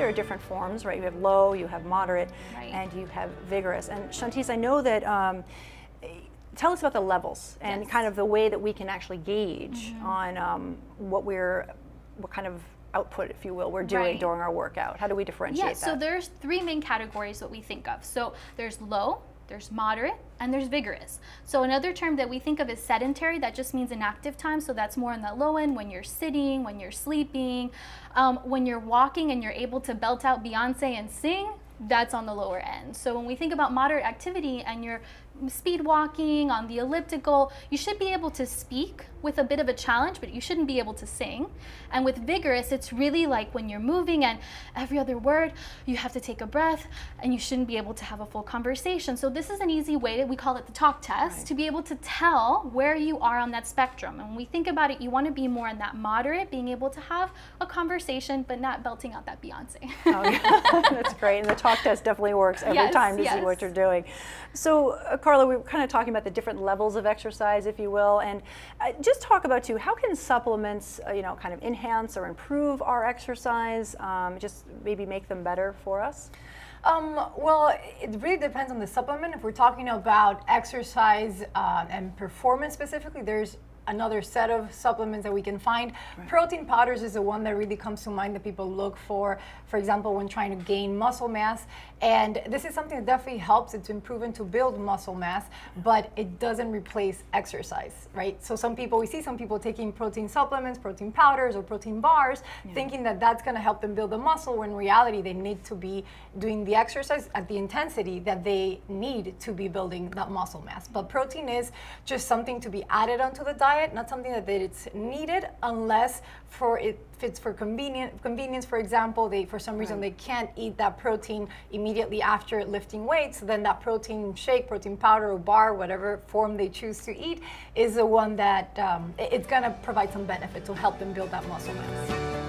there are different forms, right? You have low, you have moderate, Right. and you have vigorous. And Chantis, I know that, tell us about the levels and Yes. kind of the way that we can actually gauge on what kind of output, if you will, we're doing Right. during our workout. How do we differentiate Yeah, that? so there's three main categories that we think of. So there's low, there's moderate, and there's vigorous. So another term that we think of is sedentary. That just means inactive time. So that's more on the low end when you're sitting, when you're sleeping, when you're walking and you're able to belt out Beyonce and sing. That's on the lower end. So when we think about moderate activity and you're speed walking on the elliptical, you should be able to speak with a bit of a challenge, but you shouldn't be able to sing. And with vigorous, it's really like when you're moving and every other word, you have to take a breath and you shouldn't be able to have a full conversation. So this is an easy way, we call it the talk test, Right. to be able to tell where you are on that spectrum. And when we think about it, you want to be more in that moderate, being able to have a conversation, but not belting out that Beyonce. Oh, yeah. That's great. And the talk test definitely works every Yes, time to see yes. what you're doing. So, Carla, we were kind of talking about the different levels of exercise, if you will, and just talk about too, how can supplements, kind of enhance or improve our exercise, just maybe make them better for us? Well, it really depends on the supplement. If we're talking about exercise and performance specifically, there's another set of supplements that we can find. Right. Protein powders is the one that really comes to mind that people look for example, when trying to gain muscle mass. And this is something that definitely helps. It's been proven to build muscle mass, but it doesn't replace exercise, right? So we see some people taking protein supplements, protein powders, or protein bars, thinking that that's gonna help them build the muscle, when in reality, they need to be doing the exercise at the intensity that they need to be building that muscle mass. But protein is just something to be added onto the diet, not something that it's needed unless if it's for convenience, for example, for some reason they can't eat that protein immediately after lifting weights, then that protein shake, protein powder, or bar, whatever form they choose to eat, is the one that it's gonna provide some benefit to help them build that muscle mass.